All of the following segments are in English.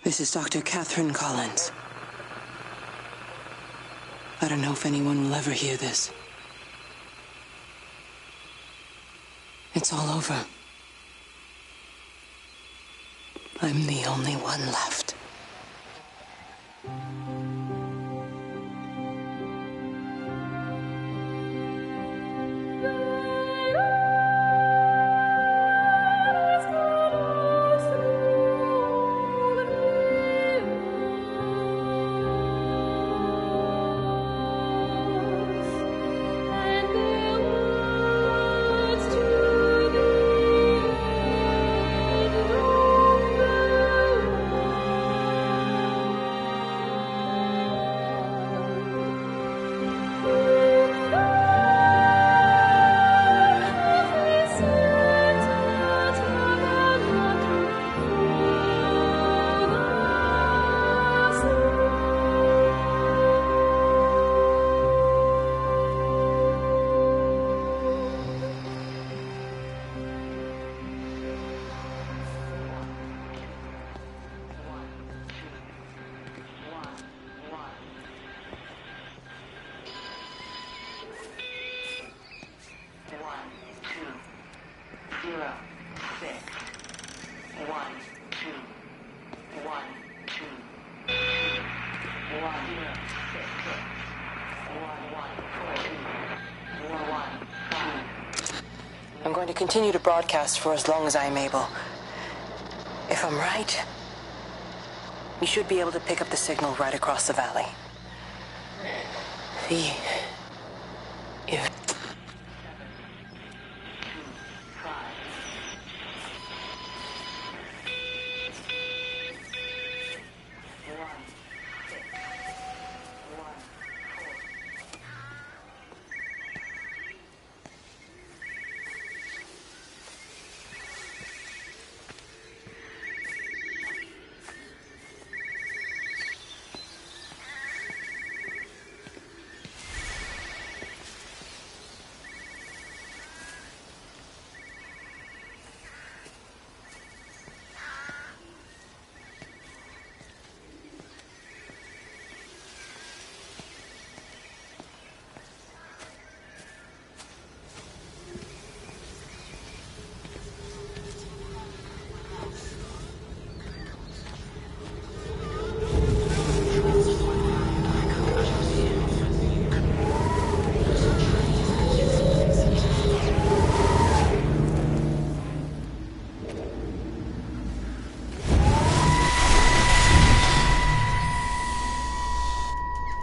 This is Dr. Catherine Collins. I don't know if anyone will ever hear this. It's all over. I'm the only one left. I'm going to continue to broadcast for as long as I'm able. If I'm right, we should be able to pick up the signal right across the valley.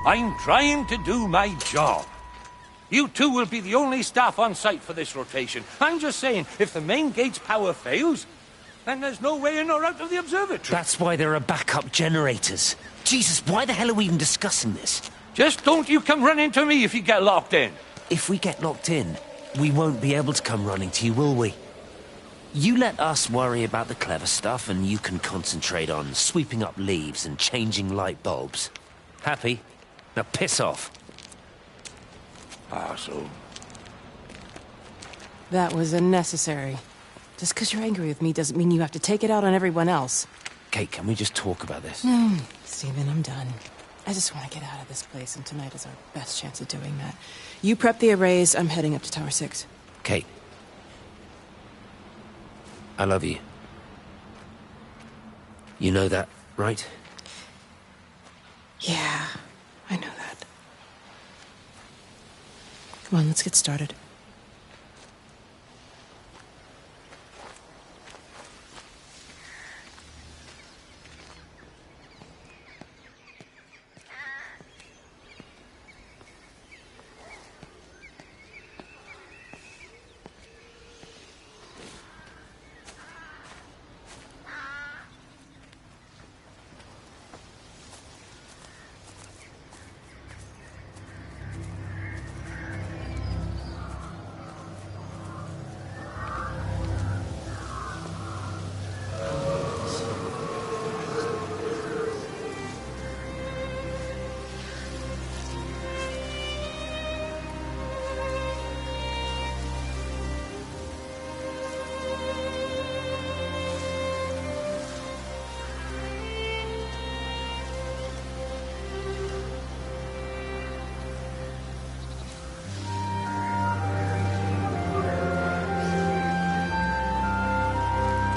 I'm trying to do my job. You two will be the only staff on site for this rotation. I'm just saying, if the main gate's power fails, then there's no way in or out of the observatory. That's why there are backup generators. Jesus, why the hell are we even discussing this? Just don't you come running to me if you get locked in. If we get locked in, we won't be able to come running to you, will we? You let us worry about the clever stuff, and you can concentrate on sweeping up leaves and changing light bulbs. Happy? Now piss off. Arsehole. That was unnecessary. Just because you're angry with me doesn't mean you have to take it out on everyone else. Kate, can we just talk about this? Stephen, I'm done. I just want to get out of this place, and tonight is our best chance of doing that. You prep the arrays, I'm heading up to Tower 6. Kate. I love you. You know that, right? Yeah, I know that. Come on, let's get started.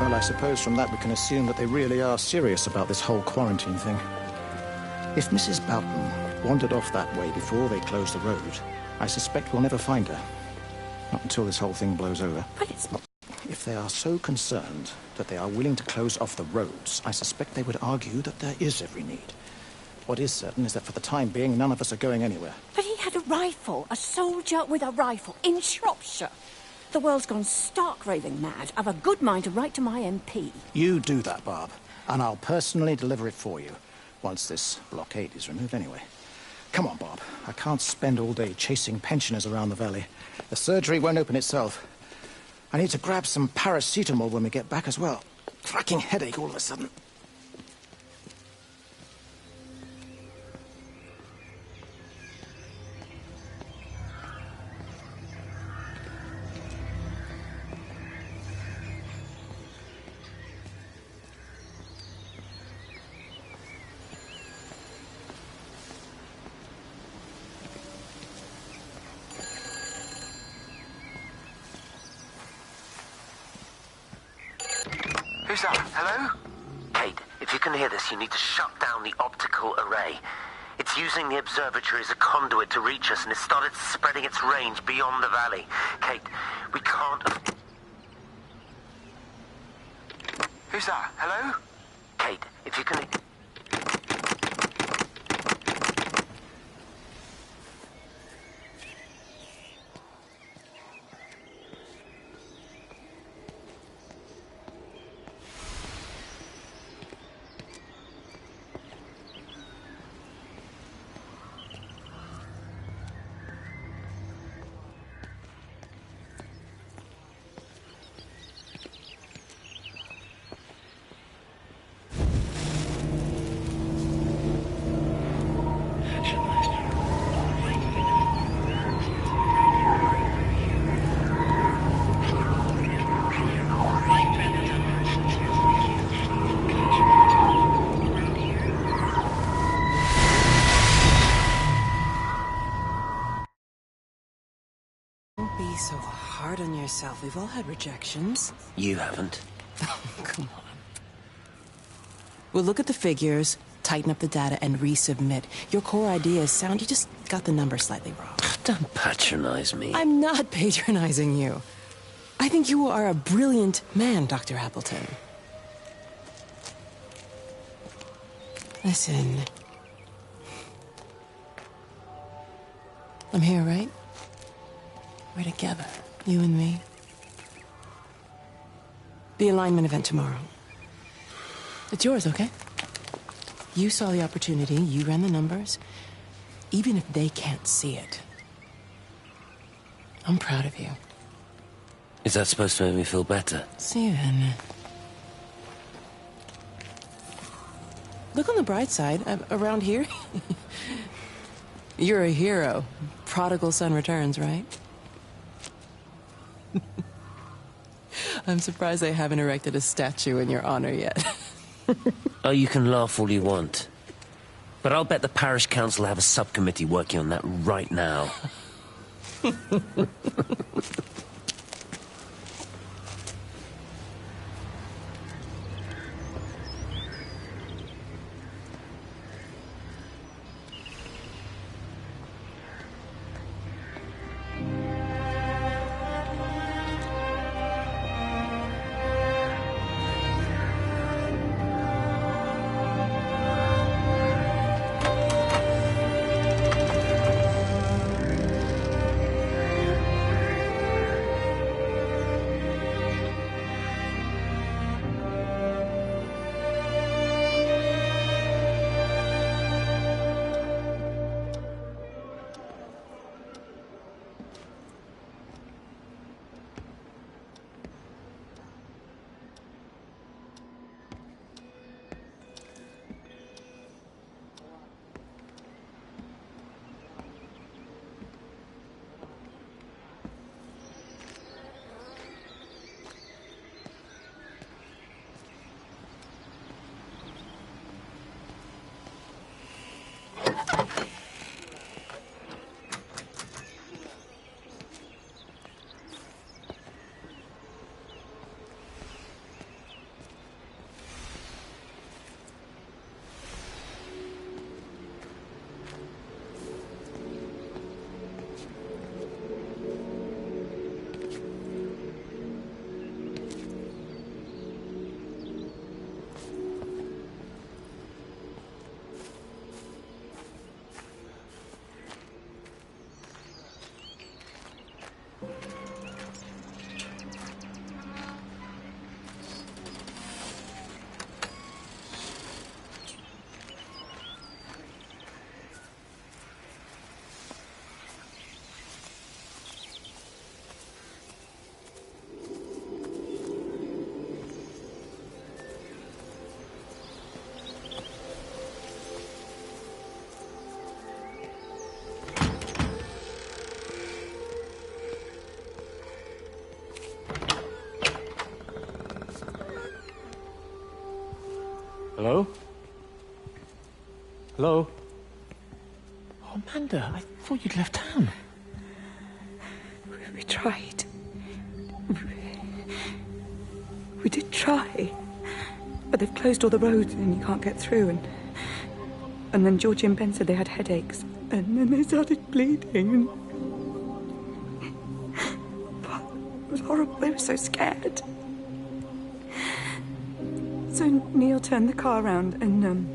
Well, I suppose from that we can assume that they really are serious about this whole quarantine thing. If Mrs. Boughton wandered off that way before they closed the road, I suspect we'll never find her. Not until this whole thing blows over. But it's... If they are so concerned that they are willing to close off the roads, I suspect they would argue that there is every need. What is certain is that for the time being, none of us are going anywhere. But he had a rifle, a soldier with a rifle, in Shropshire. The world's gone stark raving mad. I've a good mind to write to my MP. You do that, Barb, and I'll personally deliver it for you, once this blockade is removed anyway. Come on, Bob. I can't spend all day chasing pensioners around the valley. The surgery won't open itself. I need to grab some paracetamol when we get back as well. Cracking headache all of a sudden. Who's that? Hello? Kate, if you can hear this, you need to shut down the optical array. It's using the observatory as a conduit to reach us, and it's started spreading its range beyond the valley. Kate, we can't... Who's that? Hello? Kate, if you can... Be so hard on yourself. We've all had rejections. You haven't. Come on. We'll look at the figures, tighten up the data, and resubmit. Your core idea is sound. You just got the number slightly wrong. Don't patronize me. I'm not patronizing you. I think you are a brilliant man, Dr. Appleton. Listen. I'm here, right? We're together, you and me. The alignment event tomorrow. It's yours, okay? You saw the opportunity, you ran the numbers. Even if they can't see it, I'm proud of you. Is that supposed to make me feel better? Steven. Look on the bright side. Around here, you're a hero. Prodigal son returns, right? I'm surprised they haven't erected a statue in your honor yet. Oh, you can laugh all you want. But I'll bet the parish council have a subcommittee working on that right now. Hello? Hello? Oh, Amanda, I thought you'd left town. We tried. We did try. But they've closed all the roads and you can't get through. And then Georgie and Ben said they had headaches. And then they started bleeding. But it was horrible. They were so scared. So Neil turned the car around and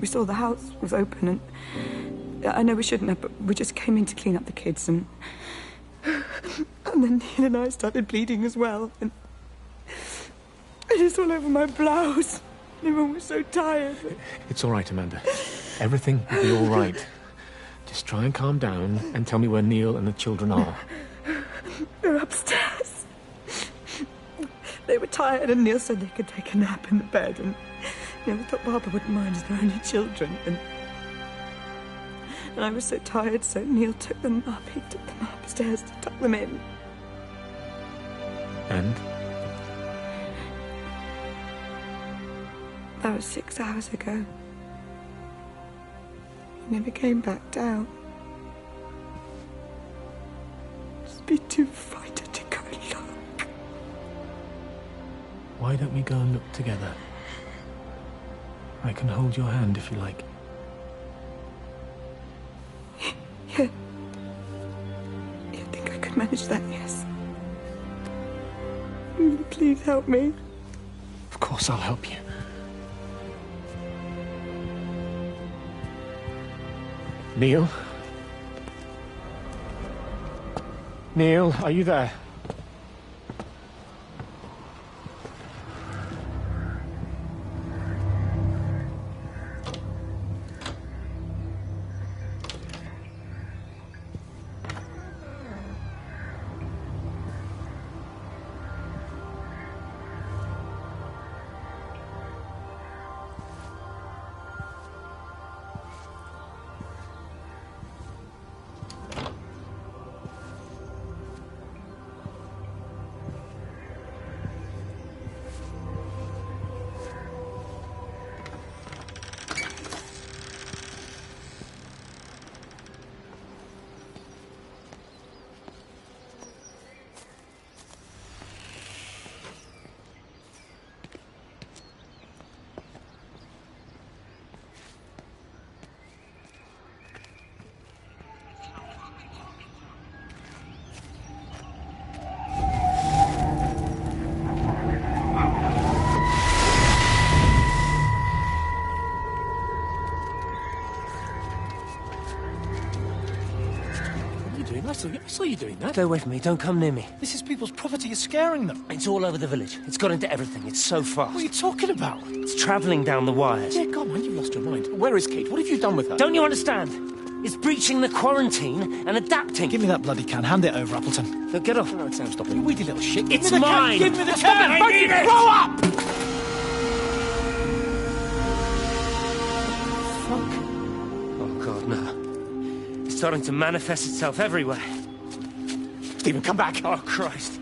we saw the house was open, and I know we shouldn't have, but we just came in to clean up the kids, and then Neil and I started bleeding as well, and it is all over my blouse. Everyone was so tired. It's all right, Amanda. Everything will be all right. Just try and calm down and tell me where Neil and the children are. They're upstairs. They were tired, and Neil said they could take a nap in the bed, and we thought Barbara wouldn't mind as they're only children, and I was so tired, so Neil took them up. He took them upstairs to tuck them in. And? That was 6 hours ago. He never came back down. Just be too frightened to go and look. Why don't we go and look together? I can hold your hand if you like. Yeah. I think I could manage that, yes. Please help me. Of course I'll help you. Neil? Neil, are you there? I saw you doing that. Stay away from me. Don't come near me. This is people's property. You're scaring them. It's all over the village. It's got into everything. It's so fast. What are you talking about? It's travelling down the wires. Yeah, come on, you've lost your mind. Where is Kate? What have you done with her? Don't you understand? It's breaching the quarantine and adapting. Give me that bloody can. Hand it over, Appleton. No, get off. No, Sam, stop it. You weedy little shit. Give It's me the mine. Can. Give me the Stop can. it. I need it. Grow up! Fuck. Oh, God, no. It's starting to manifest itself everywhere. Stephen, come back. Oh, Christ.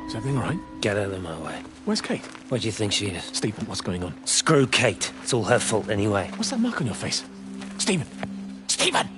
Is everything all right? Get out of my way. Where's Kate? Where do you think she is? Stephen, what's going on? Screw Kate. It's all her fault anyway. What's that mark on your face? Stephen! Stephen!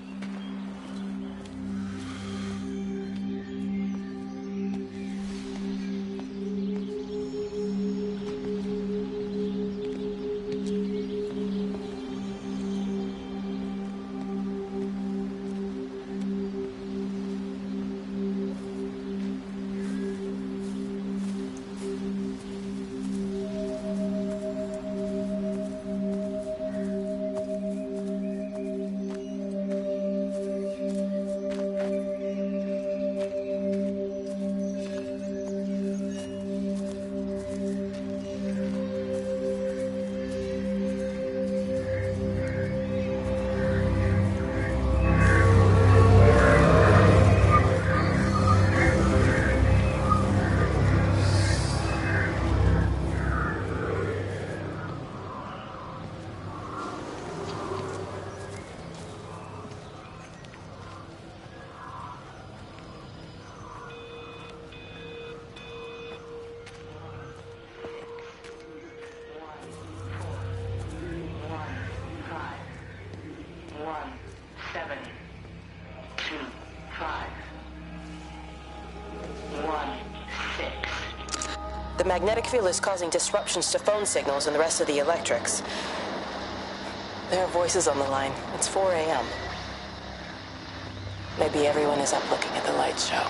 The magnetic field is causing disruptions to phone signals and the rest of the electrics. There are voices on the line. It's 4 a.m. Maybe everyone is up looking at the light show.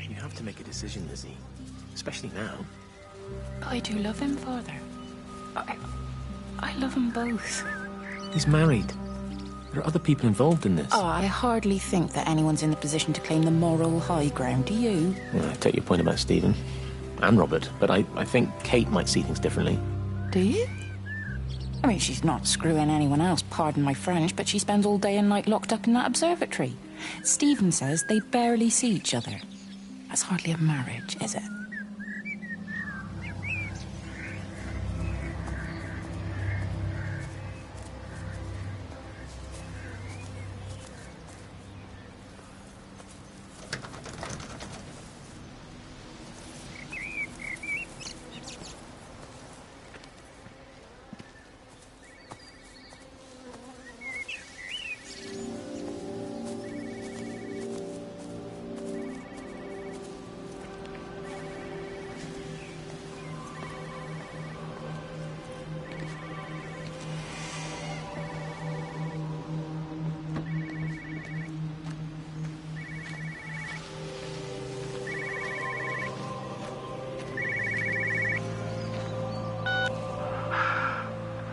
You have to make a decision, Lizzie. Especially now. But I do love him, Father. I love them both. He's married. There are other people involved in this. Oh, I hardly think that anyone's in the position to claim the moral high ground, do you? Well, I take your point about Stephen. And Robert. But I think Kate might see things differently. Do you? I mean, she's not screwing anyone else, pardon my French, but she spends all day and night locked up in that observatory. Stephen says they barely see each other. That's hardly a marriage, is it?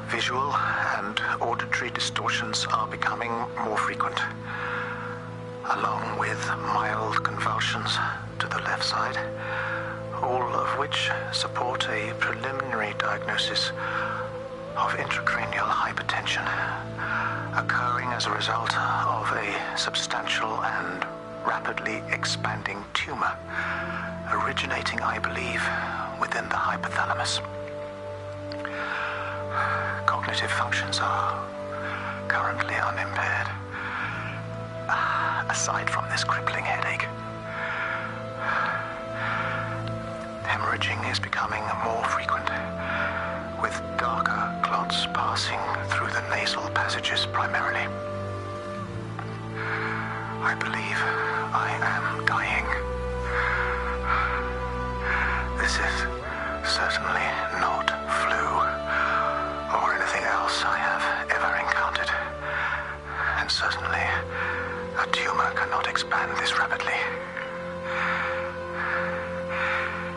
Visual and auditory distortions are becoming more frequent, along with mild convulsions to the left side, all of which support a preliminary diagnosis of intracranial hypertension, occurring as a result of a substantial and rapidly expanding tumor, originating, I believe, within the hypothalamus. Cognitive functions are currently unimpaired, aside from this crippling headache. Hemorrhaging is becoming more frequent, with darker clots passing through the nasal passages primarily. I believe I am dying. This is certainly not flu or anything else I have ever encountered. And certainly, a tumor cannot expand this rapidly.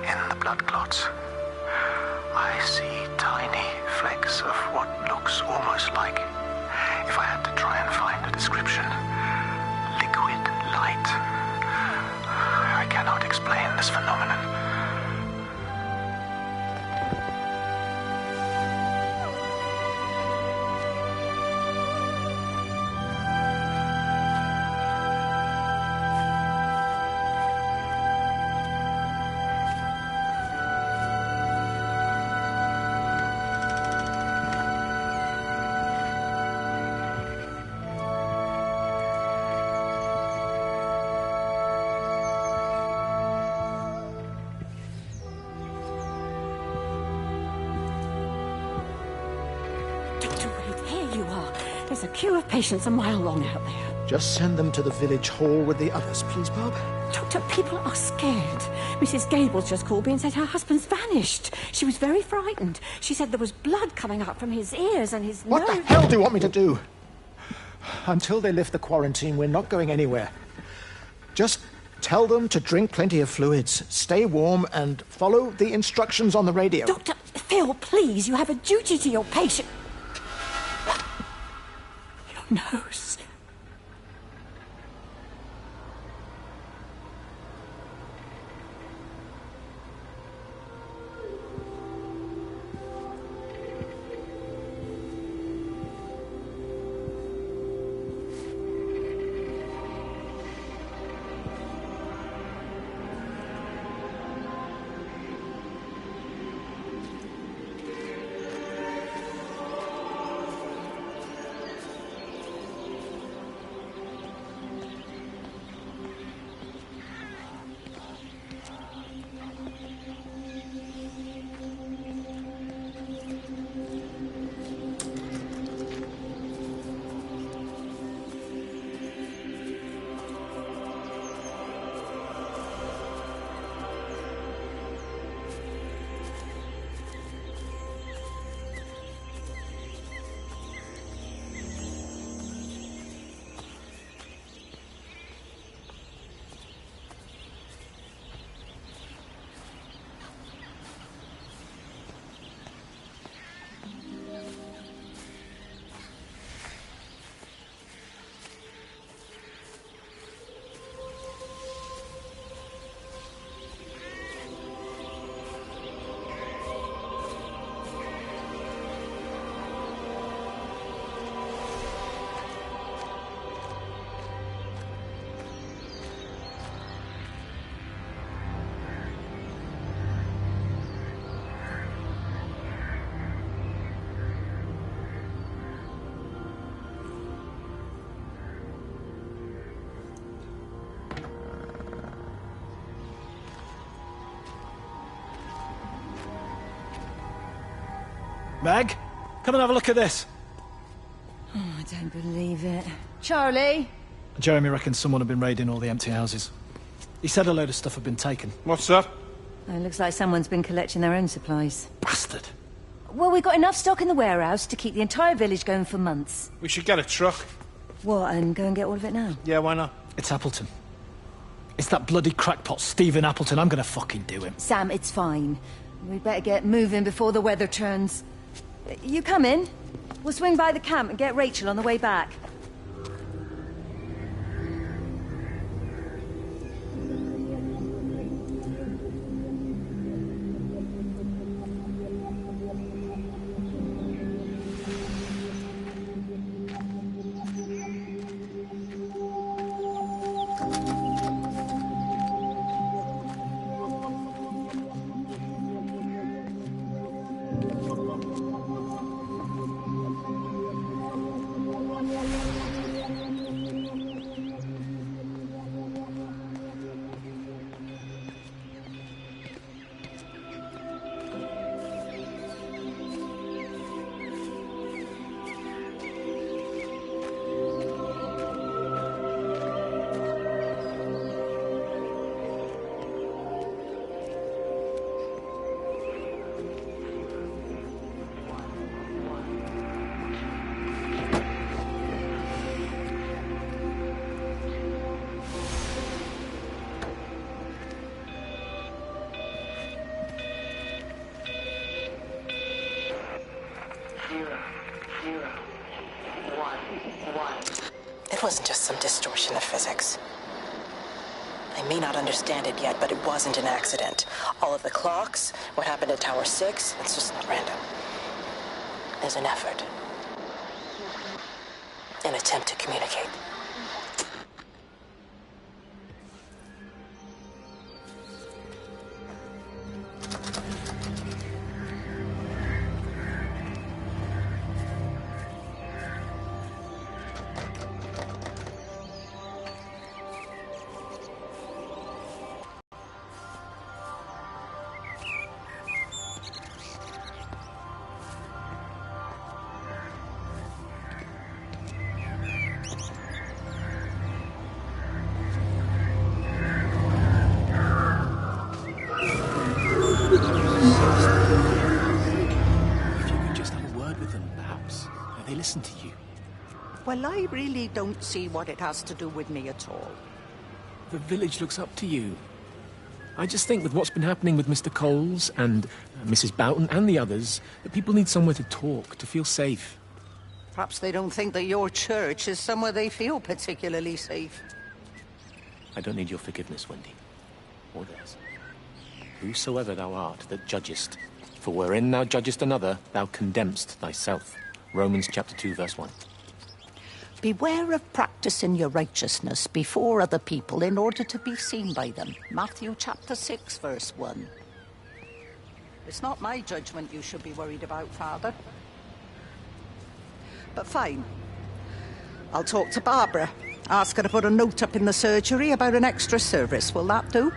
In the blood clots, I see tiny flecks of what looks almost like, if I had to try and find a description, liquid light. I cannot explain this phenomenon. There's a queue of patients a mile long out there. Just send them to the village hall with the others, please, Bob. Doctor, people are scared. Mrs. Gables just called me and said her husband's vanished. She was very frightened. She said there was blood coming up from his ears and his What nose. the hell do you want me to do? Until they lift the quarantine, we're not going anywhere. Just tell them to drink plenty of fluids, stay warm, and follow the instructions on the radio. Dr. Phil, please, you have a duty to your patient. Your nose. Meg, come and have a look at this. Oh, I don't believe it. Charlie? Jeremy reckons someone had been raiding all the empty houses. He said a load of stuff had been taken. What's that? Oh, it looks like someone's been collecting their own supplies. Bastard. Well, we've got enough stock in the warehouse to keep the entire village going for months. We should get a truck. What, and go and get all of it now? Yeah, why not? It's Appleton. It's that bloody crackpot Stephen Appleton. I'm gonna fucking do him. Sam, it's fine. We'd better get moving before the weather turns. You come in. We'll swing by the camp and get Rachel on the way back. It wasn't just some distortion of physics. I may not understand it yet, but it wasn't an accident. All of the clocks, what happened at Tower 6, it's just not random. There's an effort. An attempt to communicate. listen to you. Well, I really don't see what it has to do with me at all. The village looks up to you. I just think with what's been happening with Mr. Coles and Mrs. Boughton and the others, that people need somewhere to talk, to feel safe. Perhaps they don't think that your church is somewhere they feel particularly safe. I don't need your forgiveness, Wendy. Or theirs. Whosoever thou art that judgest, for wherein thou judgest another, thou condemnest thyself. Romans chapter 2, verse 1. Beware of practicing your righteousness before other people in order to be seen by them. Matthew chapter 6, verse 1. It's not my judgment you should be worried about, Father. But fine. I'll talk to Barbara. Ask her to put a note up in the surgery about an extra service. Will that do?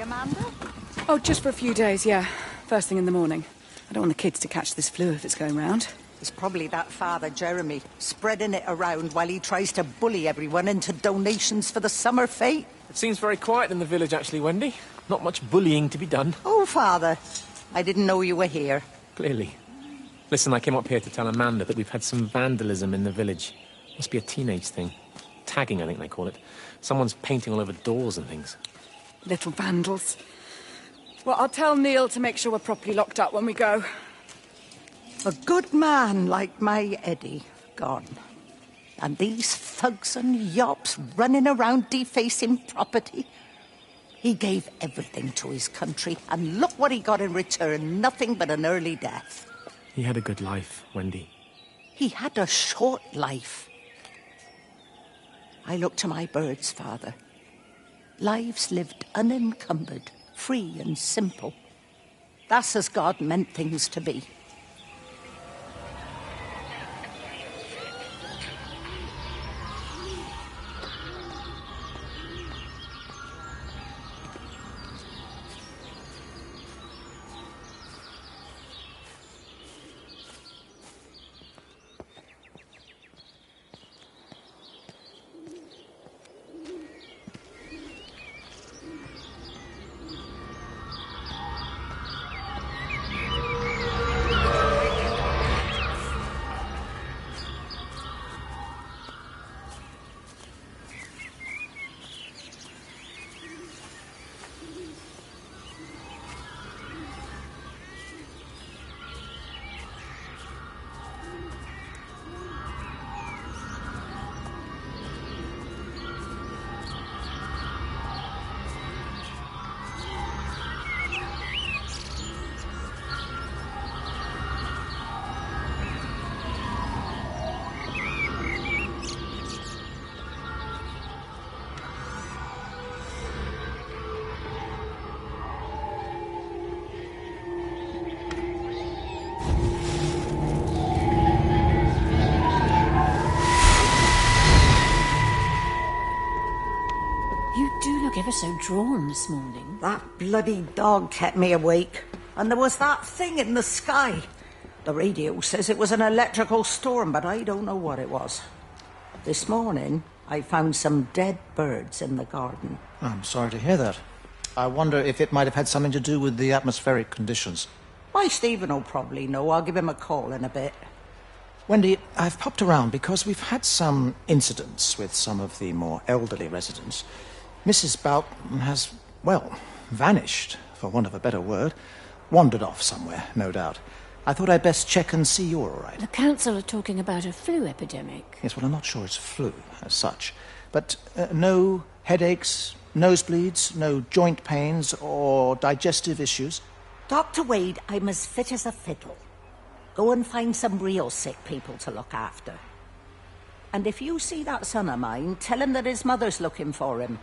Amanda? Oh, just for a few days, yeah. First thing in the morning. I don't want the kids to catch this flu if it's going round. It's probably that Father Jeremy, spreading it around while he tries to bully everyone into donations for the summer fete. It seems very quiet in the village, actually, Wendy. Not much bullying to be done. Oh, Father, I didn't know you were here. Clearly. Listen, I came up here to tell Amanda that we've had some vandalism in the village. Must be a teenage thing. Tagging, I think they call it. Someone's painting all over doors and things. Little vandals. Well, I'll tell Neil to make sure we're properly locked up when we go. A good man like my Eddie gone. And these thugs and yops running around defacing property. He gave everything to his country, and look what he got in return. Nothing but an early death. He had a good life, Wendy. He had a short life. I look to my birds, Father. Lives lived unencumbered, free and simple. That's as God meant things to be. You do look ever so drawn this morning. That bloody dog kept me awake. And there was that thing in the sky. The radio says it was an electrical storm, but I don't know what it was. This morning, I found some dead birds in the garden. I'm sorry to hear that. I wonder if it might have had something to do with the atmospheric conditions. Why, Stephen will probably know. I'll give him a call in a bit. Wendy, I've popped around because we've had some incidents with some of the more elderly residents. Mrs. Boughton has, well, vanished, for want of a better word. Wandered off somewhere, no doubt. I thought I'd best check and see you're all right. The council are talking about a flu epidemic. Yes, well, I'm not sure it's flu as such. But no headaches, nosebleeds, no joint pains or digestive issues? Dr. Wade, I'm as fit as a fiddle. Go and find some real sick people to look after. And if you see that son of mine, tell him that his mother's looking for him.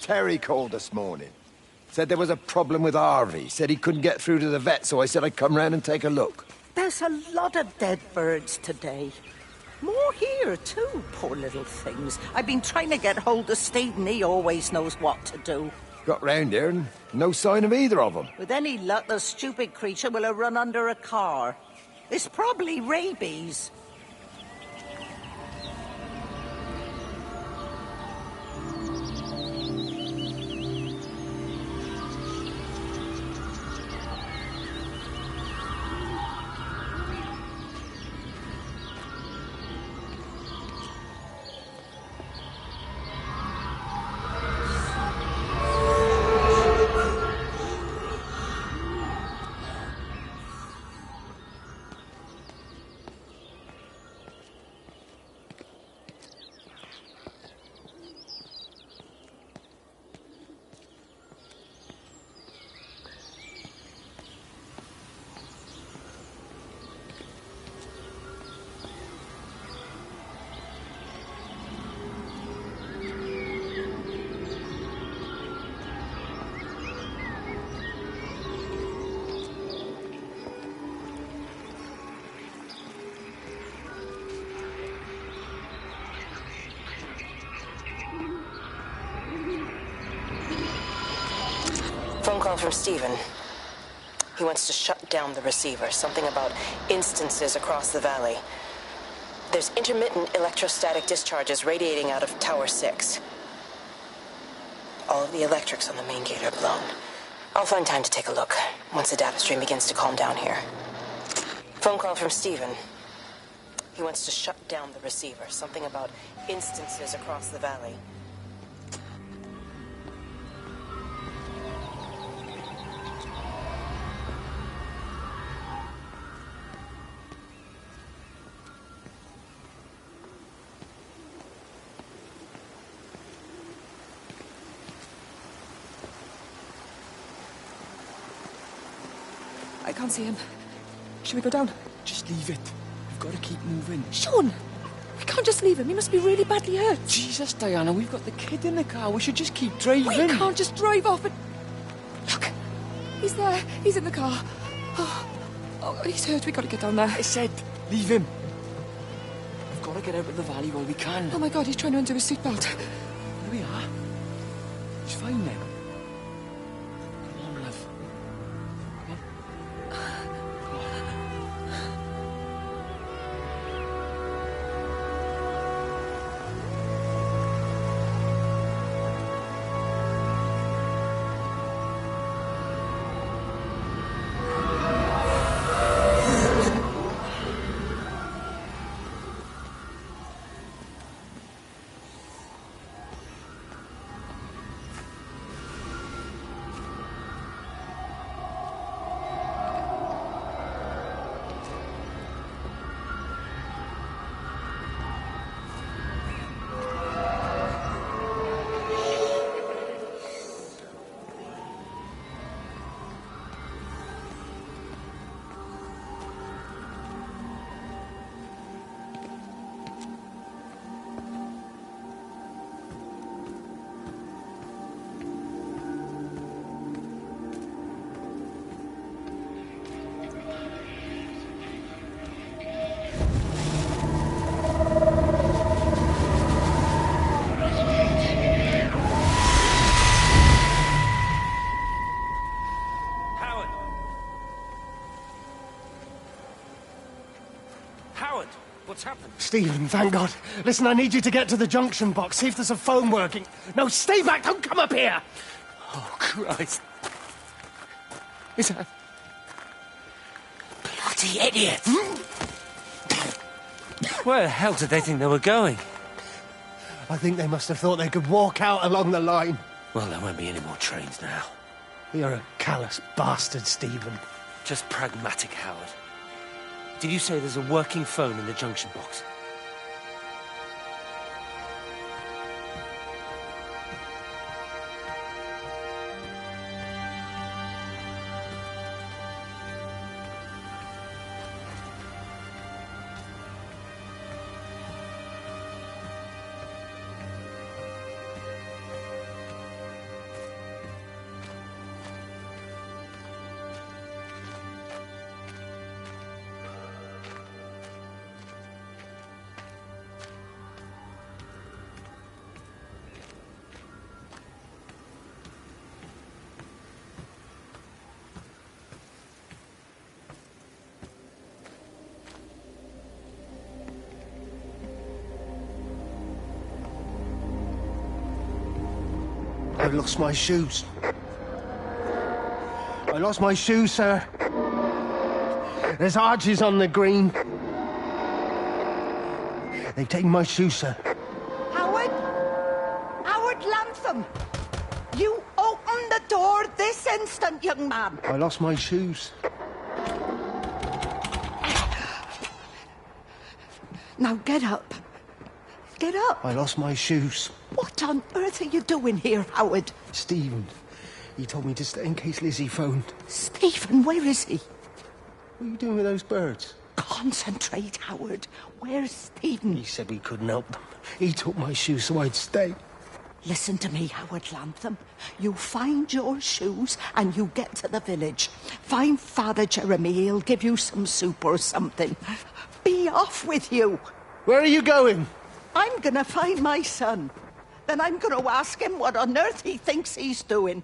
Terry called this morning. Said there was a problem with Harvey. Said he couldn't get through to the vet, so I said I'd come round and take a look. There's a lot of dead birds today. More here, too, poor little things. I've been trying to get hold of Steve, and he always knows what to do. Got round here and no sign of either of them. With any luck, the stupid creature will have run under a car. It's probably rabies. Phone call from Stephen. He wants to shut down the receiver. Something about instances across the valley. There's intermittent electrostatic discharges radiating out of Tower 6. All of the electrics on the main gate are blown. I'll find time to take a look once the data stream begins to calm down here. Phone call from Stephen. He wants to shut down the receiver. Something about instances across the valley. I can't see him. Should we go down? Just leave it. We've got to keep moving. Sean! We can't just leave him. He must be really badly hurt. Jesus, Diana, we've got the kid in the car. We should just keep driving. We can't just drive off and... Look! He's there. He's in the car. Oh, he's hurt. We've got to get down there. I said, leave him. We've got to get out of the valley while we can. Oh my God, he's trying to undo his seatbelt. Here we are. He's fine now. Come on, love. What's happened? Stephen, thank God. Listen, I need you to get to the junction box. See if there's a phone working. No, stay back. Don't come up here. Oh, Christ. Is that... Bloody idiot! Where the hell did they think they were going? I think they must have thought they could walk out along the line. Well, there won't be any more trains now. You're a callous bastard, Stephen. Just pragmatic, Howard. Did you say there's a working phone in the junction box? I've lost my shoes. I lost my shoes, sir. There's arches on the green. They've taken my shoes, sir. Howard? Howard Lantham! You open the door this instant, young man. I lost my shoes. Now get up. Get up. I lost my shoes. What on earth are you doing here, Howard? Stephen, he told me to stay in case Lizzie phoned. Stephen, where is he? What are you doing with those birds? Concentrate, Howard. Where's Stephen? He said we couldn't help them. He took my shoes so I'd stay. Listen to me, Howard Lantham. You find your shoes and you get to the village. Find Father Jeremy. He'll give you some soup or something. Be off with you. Where are you going? I'm gonna find my son. Then I'm gonna ask him what on earth he thinks he's doing.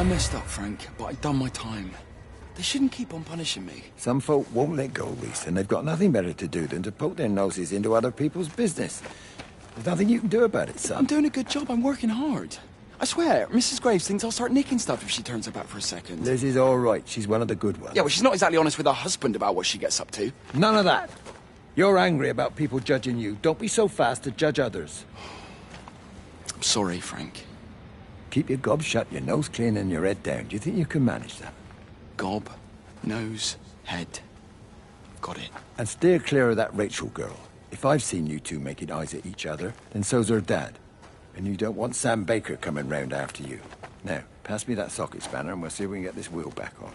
I messed up, Frank, but I'd done my time. They shouldn't keep on punishing me. Some folk won't let go, Reese, and they've got nothing better to do than to poke their noses into other people's business. There's nothing you can do about it, son. I'm doing a good job. I'm working hard. I swear, Mrs. Graves thinks I'll start nicking stuff if she turns her back for a second. Liz is all right. She's one of the good ones. Yeah, well, she's not exactly honest with her husband about what she gets up to. None of that. You're angry about people judging you. Don't be so fast to judge others. I'm sorry, Frank. Keep your gob shut, your nose clean, and your head down. Do you think you can manage that? Gob, nose, head. Got it. And steer clear of that Rachel girl. If I've seen you two making eyes at each other, then so's her dad. And you don't want Sam Baker coming round after you. Now, pass me that socket spanner and we'll see if we can get this wheel back on.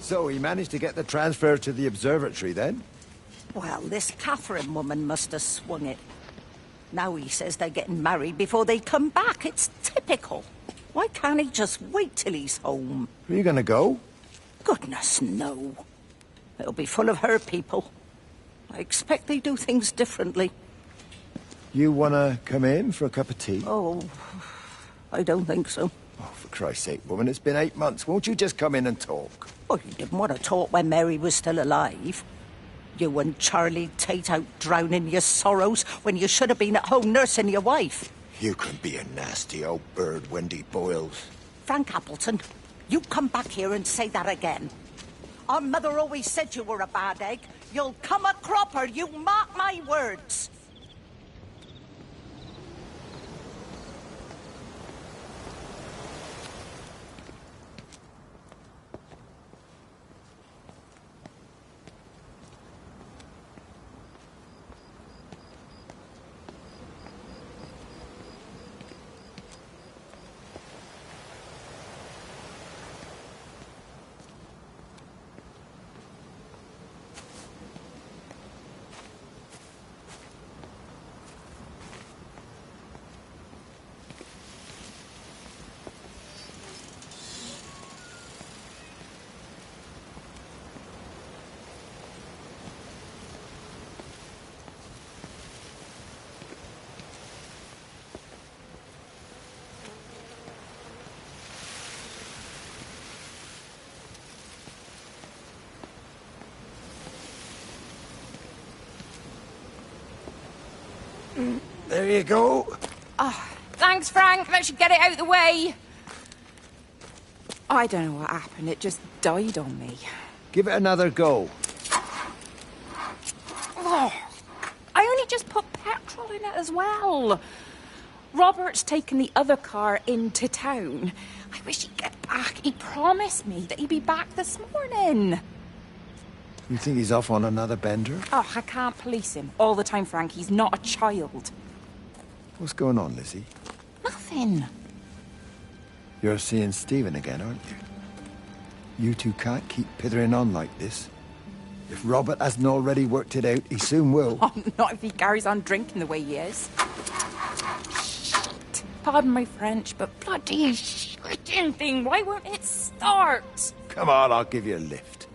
So he managed to get the transfer to the observatory then? Well, this Catherine woman must have swung it. Now he says they're getting married before they come back. It's typical. Why can't he just wait till he's home? Are you gonna go? Goodness, no. It'll be full of her people. I expect they do things differently. You wanna come in for a cup of tea? Oh, I don't think so. Oh, for Christ's sake, woman, it's been 8 months. Won't you just come in and talk? Well, you didn't want to talk when Mary was still alive. You and Charlie Tate out drowning your sorrows when you should have been at home nursing your wife. You can be a nasty old bird, Wendy Boyles. Frank Appleton, you come back here and say that again. Our mother always said you were a bad egg. You'll come a cropper, you mark my words. There you go. Oh, thanks, Frank. That should get it out of the way. I don't know what happened. It just died on me. Give it another go. Oh, I only just put petrol in it as well. Robert's taken the other car into town. I wish he'd get back. He promised me that he'd be back this morning. You think he's off on another bender? Oh, I can't police him all the time, Frank. He's not a child. What's going on, Lizzie? Nothing. You're seeing Stephen again, aren't you? You two can't keep pithering on like this. If Robert hasn't already worked it out, he soon will. Oh, not if he carries on drinking the way he is. Shit. Pardon my French, but bloody shitting thing, why won't it start? Come on, I'll give you a lift.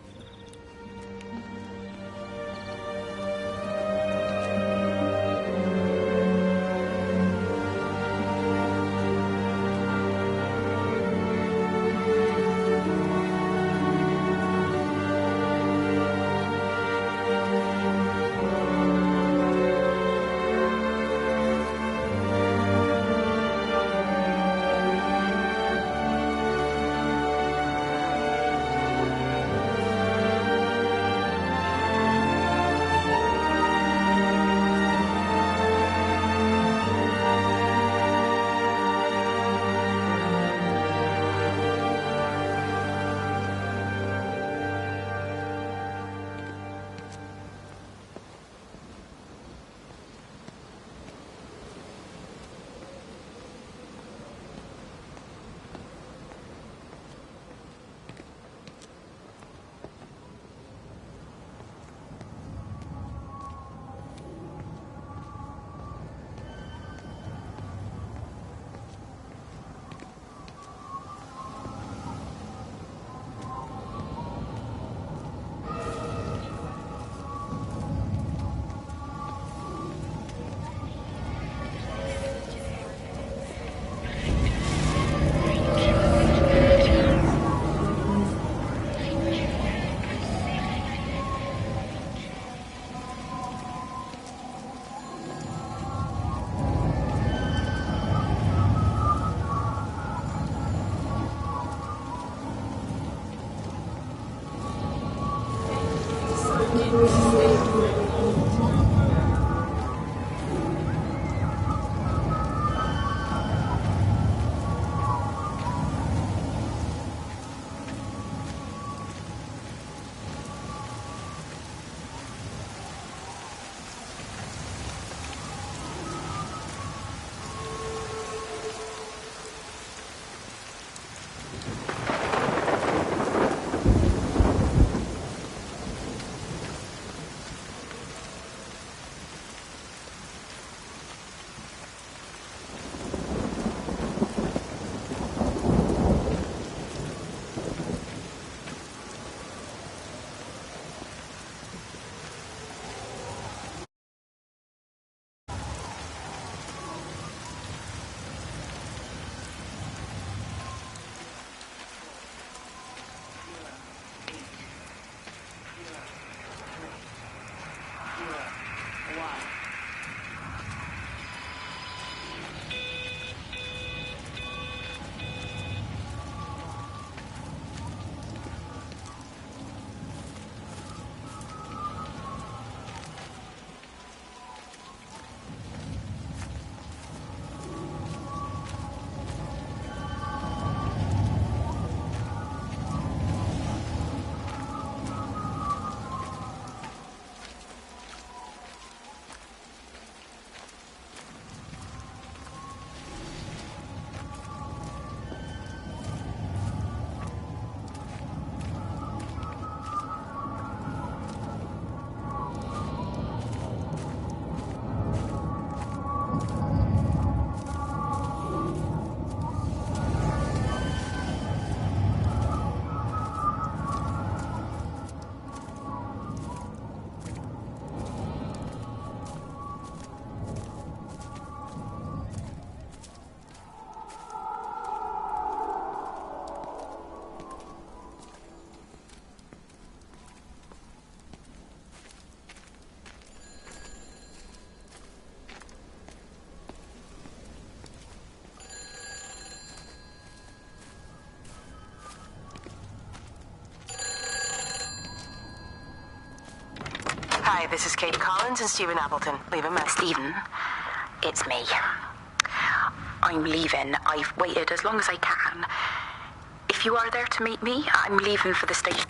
Hi, this is Kate Collins and Stephen Appleton. Leave a message. Stephen, it's me. I'm leaving. I've waited as long as I can. If you are there to meet me, I'm leaving for the station.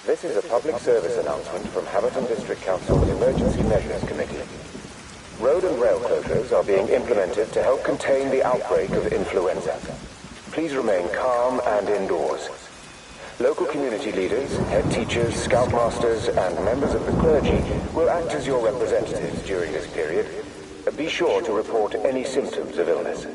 This is a public service announcement from Haverton District Council's Emergency Measures Committee. Road and rail closures are being implemented to help contain the outbreak of influenza. Please remain calm and indoors. Local community leaders, head teachers, scoutmasters, and members of the clergy will act as your representatives during this period. Be sure to report any symptoms of illness.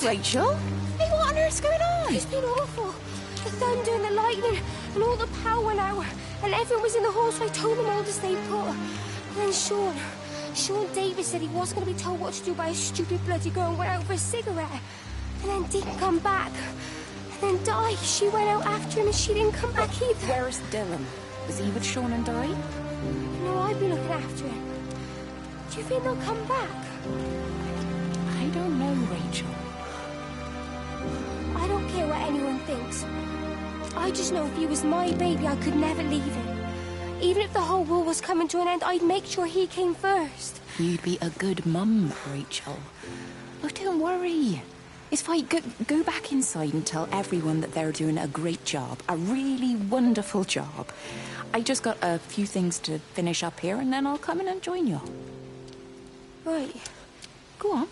Rachel? Hey, what on earth's going on? It's been awful. The thunder and the lightning and all the power went out. And everyone was in the hall, so I told them all to stay put. And then Sean Davis said he wasn't going to be told what to do by a stupid bloody girl and went out for a cigarette. And then didn't come back. And then Di, she went out after him and she didn't come back either. Where's Dylan? Was he with Sean and Di? No, I've been looking after him. Do you think they'll come back? I don't know, Rachel. I don't care I just know if he was my baby, I could never leave him. Even if the whole world was coming to an end, I'd make sure he came first. You'd be a good mum, Rachel. Oh, don't worry. It's fine. Go back inside and tell everyone that they're doing a great job. A really wonderful job. I just got a few things to finish up here, and then I'll come in and join you. Right. Go on.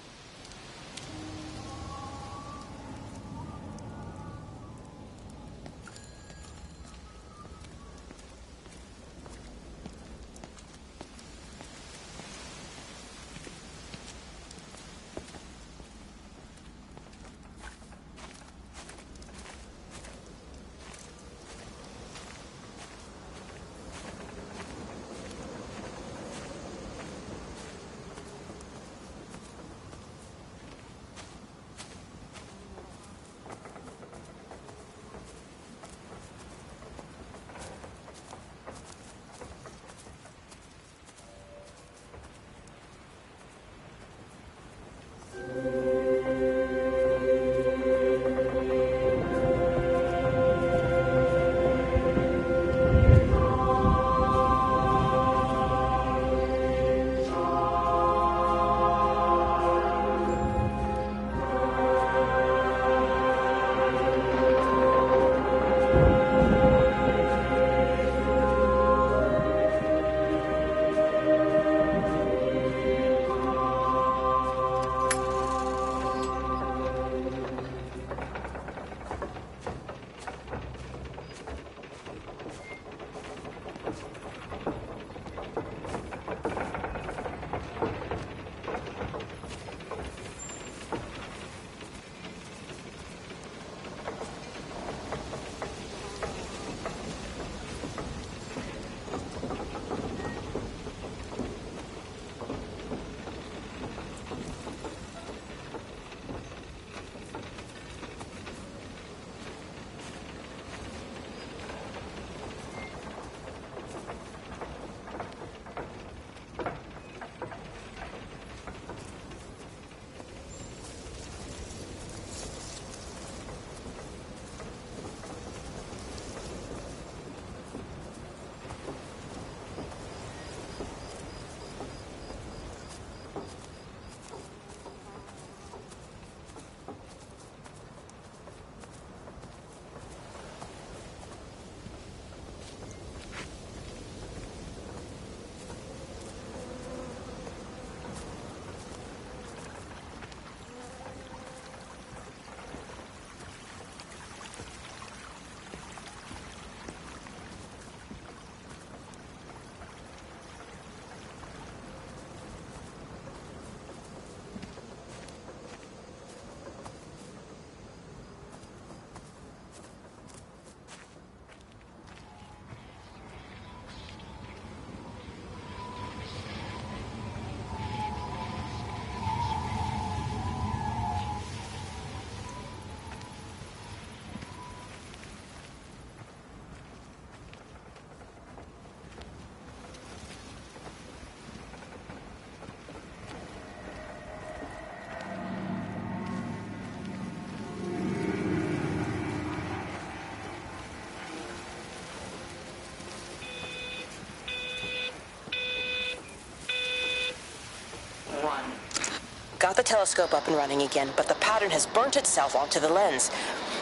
Got the telescope up and running again, but the pattern has burnt itself onto the lens.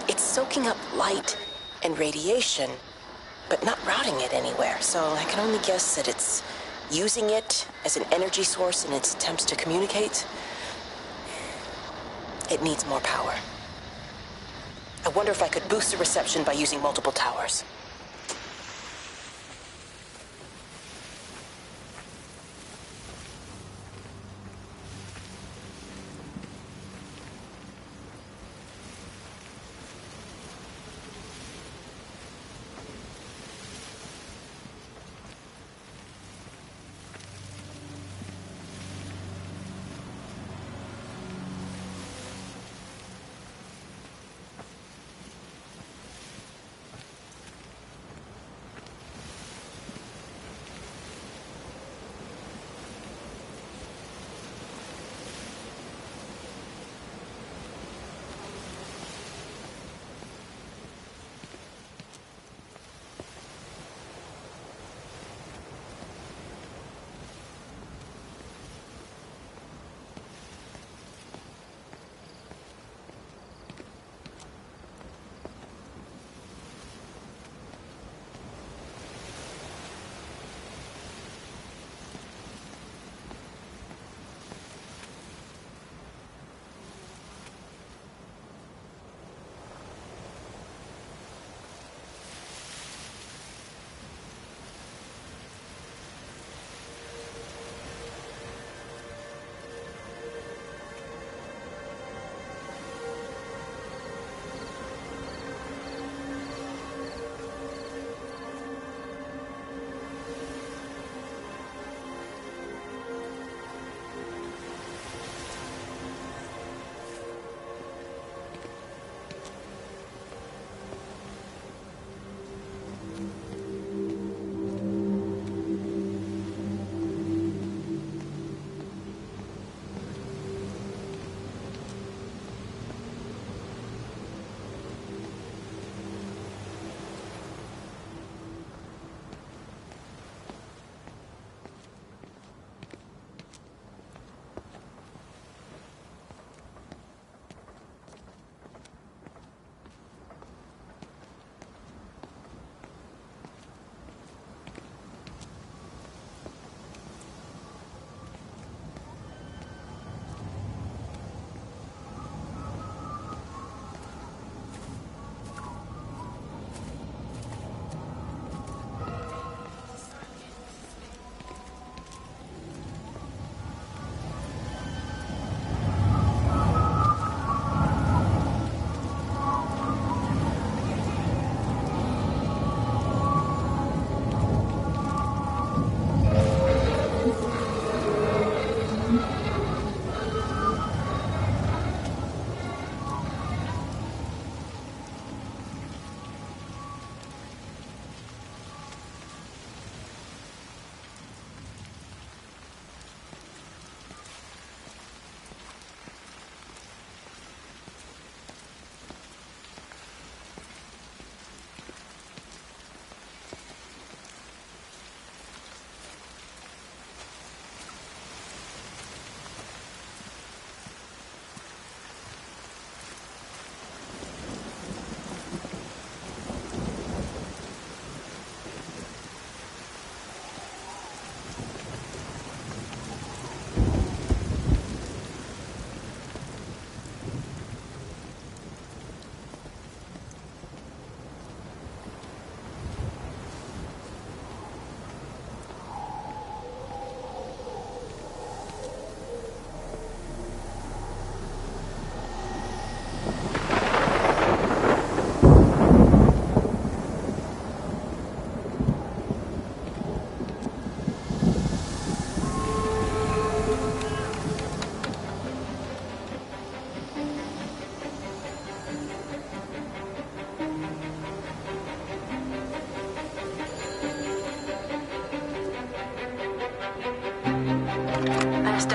It's soaking up light and radiation, but not routing it anywhere, so I can only guess that it's using it as an energy source in its attempts to communicate. It needs more power. I wonder if I could boost the reception by using multiple towers.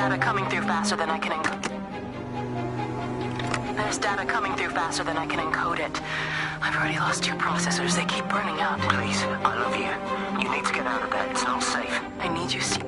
data coming through faster than I can There's data coming through faster than I can encode it. I've already lost 2 processors. They keep burning up. Please, I love you. You need to get out of there. It's not safe. I need you see.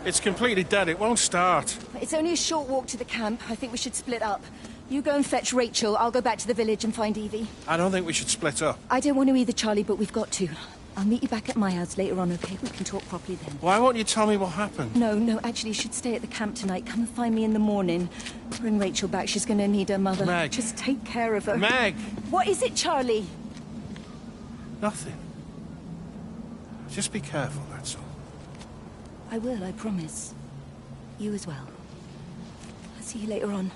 It's completely dead. It won't start. It's only a short walk to the camp. I think we should split up. You go and fetch Rachel. I'll go back to the village and find Evie. I don't think we should split up. I don't want to either, Charlie, but we've got to. I'll meet you back at my house later on, okay? We can talk properly then. Why won't you tell me what happened? No, actually, you should stay at the camp tonight. Come and find me in the morning. Bring Rachel back. She's going to need her mother. Meg. Just take care of her. Meg! What is it, Charlie? Nothing. Just be careful, that's all. I will, I promise. You as well. I'll see you later on.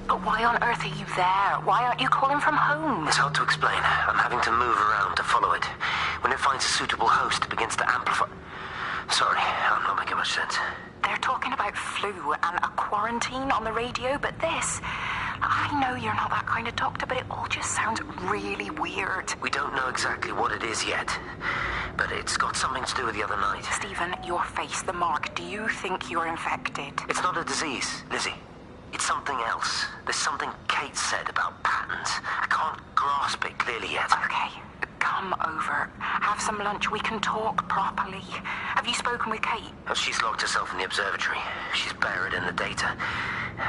But why on earth are you there? Why aren't you calling from home? It's hard to explain. I'm having to move around to follow it. When it finds a suitable host, it begins to amplify. Sorry, I'm not making much sense. They're talking about flu and a quarantine on the radio, but this... I know you're not that kind of doctor, but it all just sounds really weird. We don't know exactly what it is yet, but it's got something to do with the other night. Stephen, your face, the mark, do you think you're infected? It's not a disease, Lizzie. It's something else. There's something Kate said about patterns. I can't grasp it clearly yet. Okay, come over. Have some lunch. We can talk properly. Have you spoken with Kate? She's locked herself in the observatory. She's buried in the data.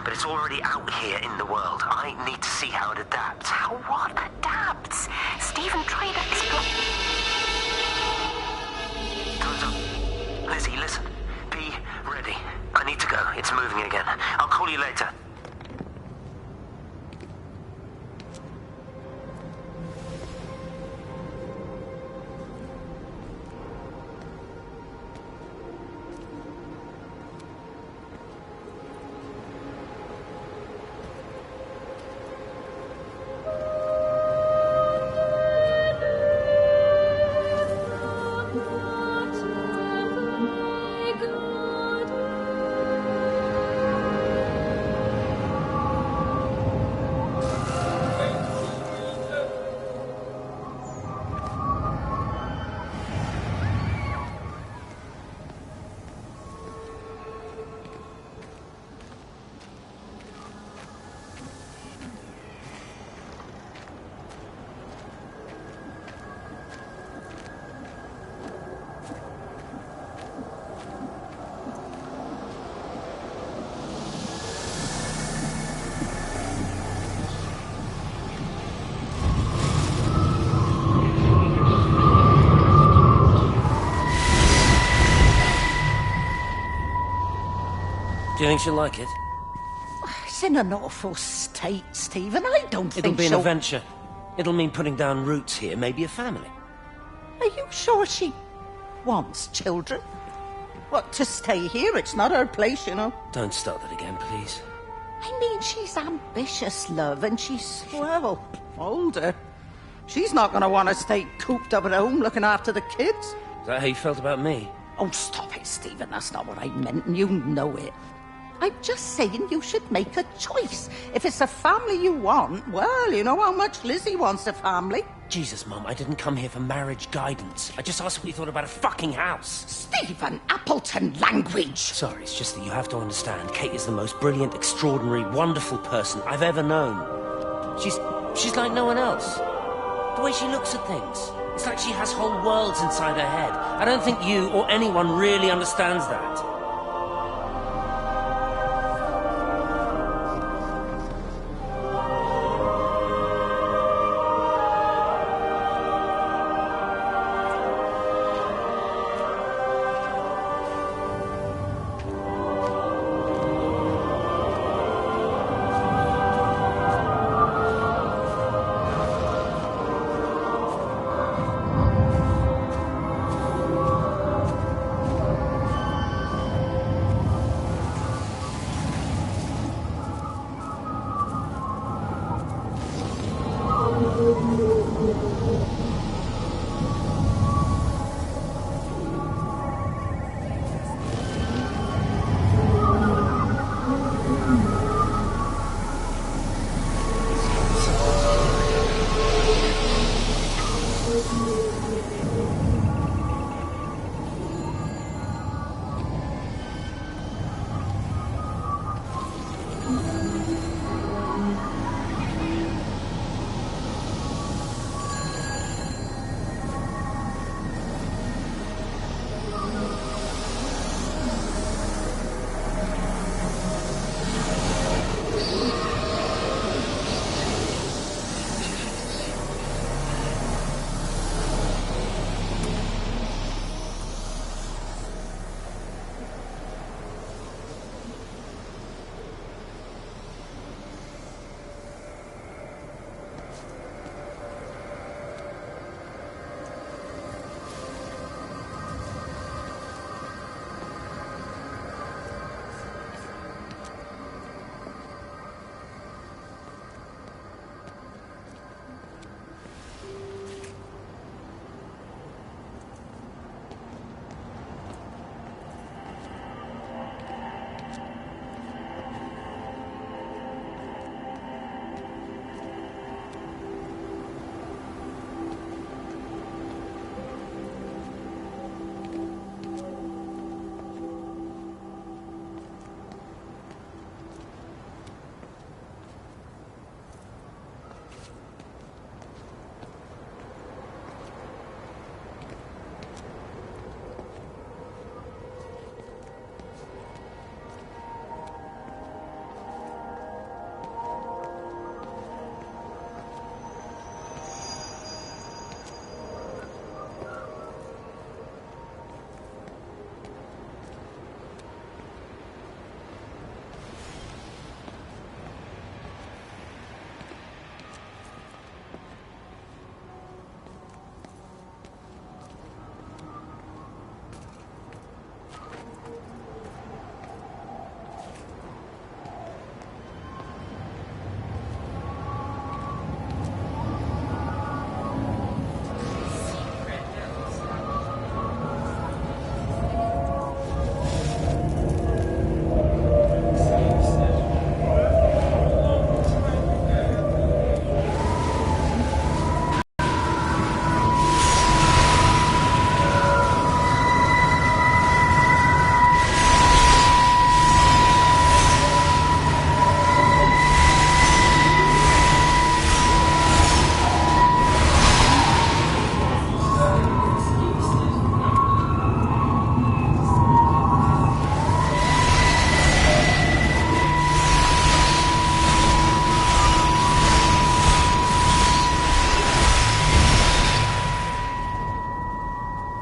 But it's already out here in the world. I need to see how it adapts. How what adapts? Stephen tried to explain... Time's up. Lizzie, listen. Be ready. I need to go. It's moving again. I'll call you later. Do you think she'll like it? It's in an awful state, Stephen. I don't think It'll be an she'll... adventure. It'll mean putting down roots here, maybe a family. Are you sure she wants children? What, to stay here? It's not her place, you know. Don't start that again, please. I mean, she's ambitious, love, and she's, well, older. She's not going to want to stay cooped up at home looking after the kids. Is that how you felt about me? Oh, stop it, Stephen. That's not what I meant, and you know it. I'm just saying you should make a choice. If it's a family you want, well, you know how much Lizzie wants a family. Jesus, Mum, I didn't come here for marriage guidance. I just asked what you thought about a fucking house. Stephen Appleton language! Sorry, it's just that you have to understand, Kate is the most brilliant, extraordinary, wonderful person I've ever known. She's like no one else. The way she looks at things. It's like she has whole worlds inside her head. I don't think you or anyone really understands that.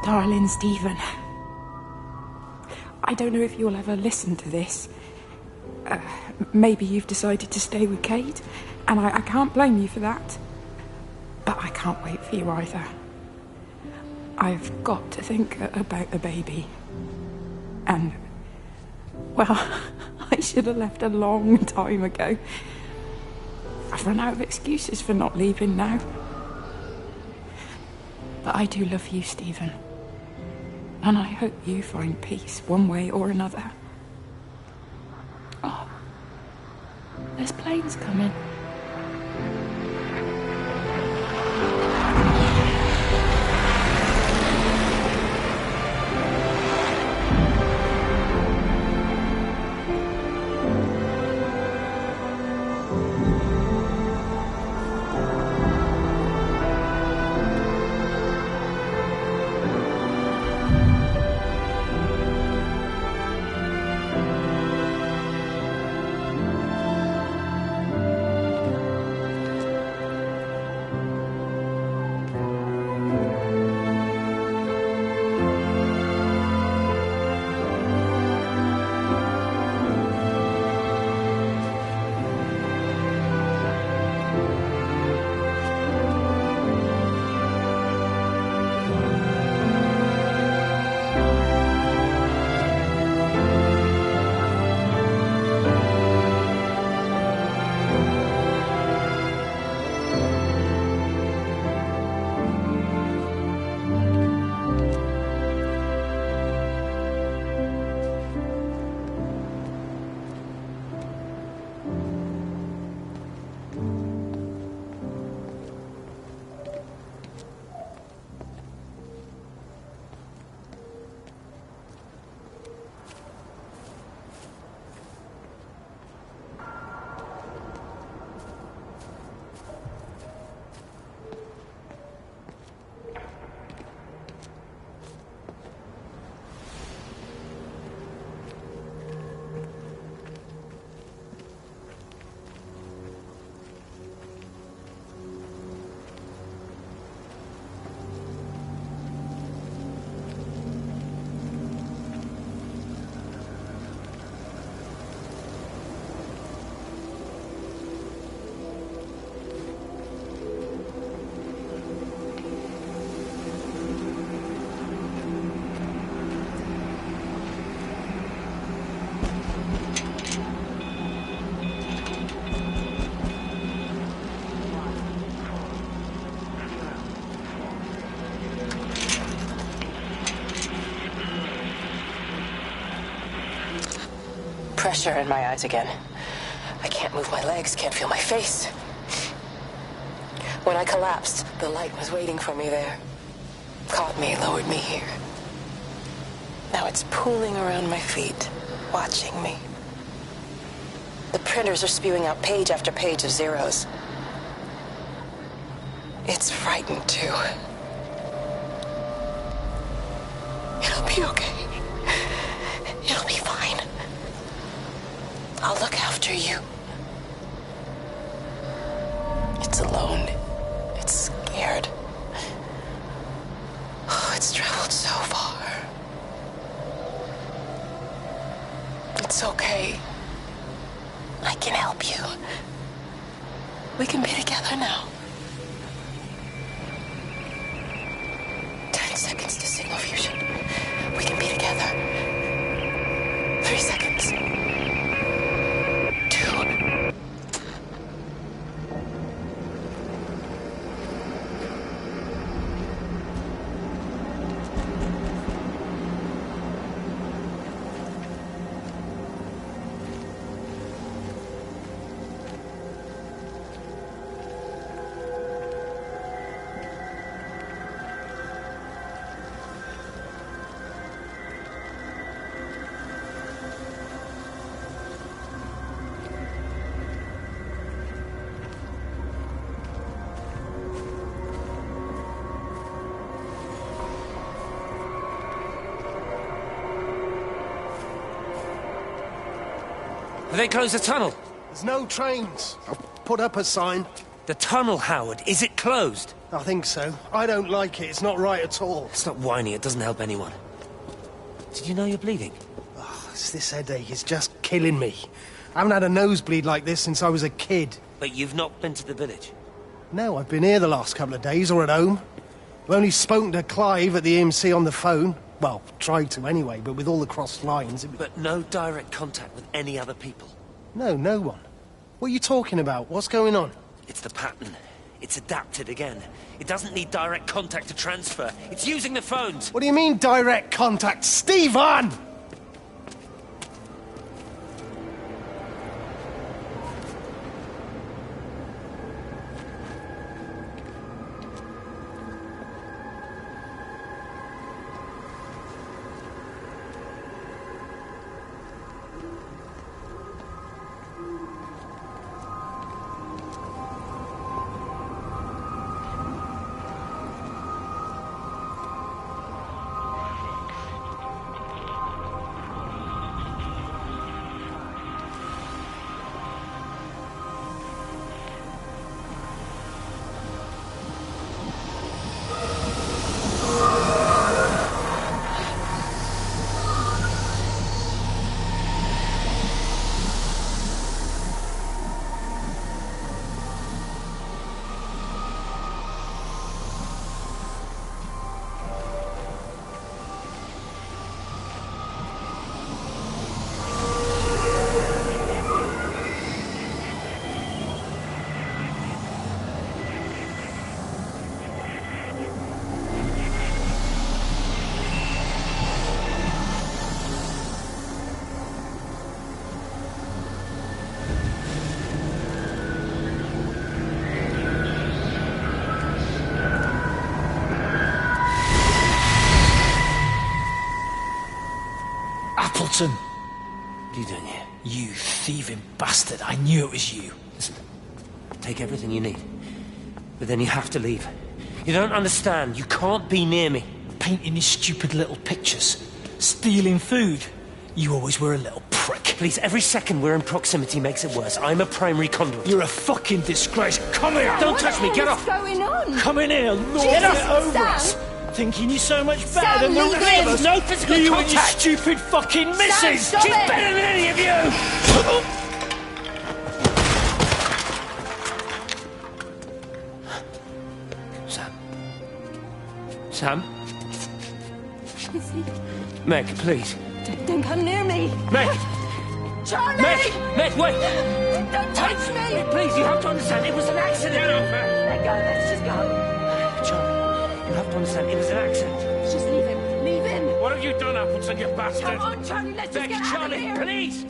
Darling Stephen, I don't know if you'll ever listen to this. Maybe you've decided to stay with Kate, and I can't blame you for that. But I can't wait for you either. I've got to think about the baby. And, well, I should have left a long time ago. I've run out of excuses for not leaving now. But I do love you, Stephen. And I hope you find peace one way or another. Oh, there's planes coming. Pressure in my eyes again. I can't move my legs, can't feel my face. When I collapsed, the light was waiting for me there. Caught me, lowered me here. Now it's pooling around my feet, watching me. The printers are spewing out page after page of zeros. It's frightened too. It'll be okay. It'll be fine. I'll look after you. It's alone. It's scared. Oh, it's traveled so far. It's okay. I can help you. We can be together now. 10 seconds to signal fusion. We can be together. 3 seconds. 2. Have they closed the tunnel? There's no trains. I've put up a sign. The tunnel, Howard, is it closed? I think so. I don't like it. It's not right at all. Stop whining, it doesn't help anyone. Did you know you're bleeding? Oh, this headache is just killing me. I haven't had a nosebleed like this since I was a kid. But you've not been to the village? No, I've been here the last couple of days, or at home. I've only spoken to Clive at the EMC on the phone. Well, tried to anyway, but with all the crossed lines... But no direct contact with any other people? No, no one. What are you talking about? What's going on? It's the pattern. It's adapted again. It doesn't need direct contact to transfer. It's using the phones. What do you mean, direct contact? Stephen! Appleton! What are you doing here? You thieving bastard. I knew it was you. Listen, take everything you need. But then you have to leave. You don't understand. You can't be near me. Painting these stupid little pictures. Stealing food. You always were a little prick. Please, every second we're in proximity makes it worse. I'm a primary conduit. You're a fucking disgrace. Come here! Don't touch me, get off! What's going on? Come in here, Lord, Jesus, get over Sam. us! Thinking you're so much better Sam, than the leave three of him. us. No physical you contact. and your stupid fucking missus! stop She's it. better than any of you! Sam? Meg, please. Don't come near me. Meg! Charlie! Meg, wait! Don't touch me! Please, you have to understand, it was an accident! Let go, let's just go. Charlie, you have to understand, it was an accident. Just leave him. Leave him. What have you done, Appleton, you bastard? Come on, Charlie, let's just Meg, get out of Charlie, here. please!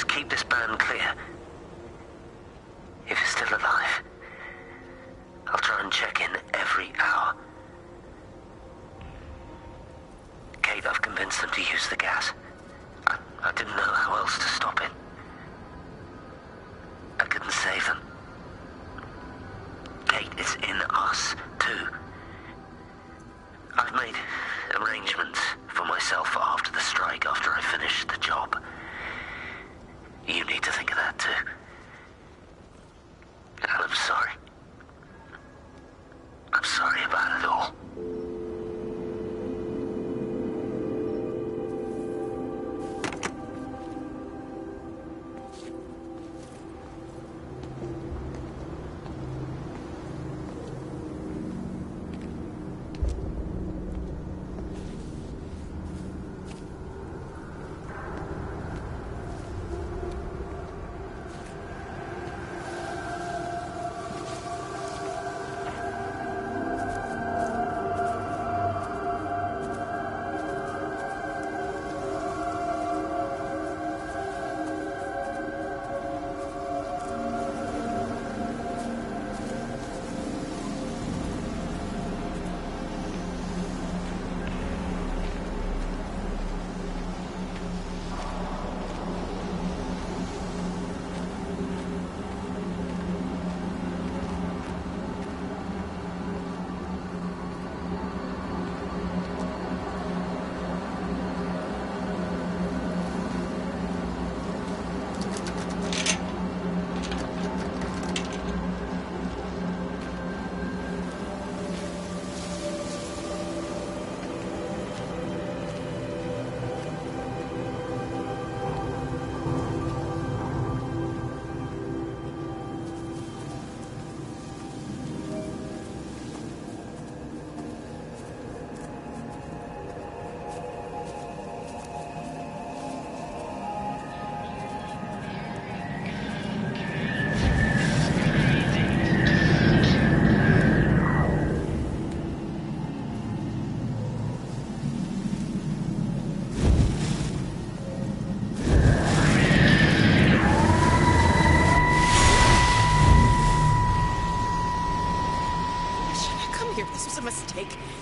keep this band clear. If it's still alive, I'll try and check in every hour. Kate, I've convinced them to use the gas. I didn't know how else to stop it. I couldn't save them. Kate, it's in us, too. I've made arrangements for myself after the strike, after I finish the job. You need to think of that, too. And I'm sorry. I'm sorry about it all.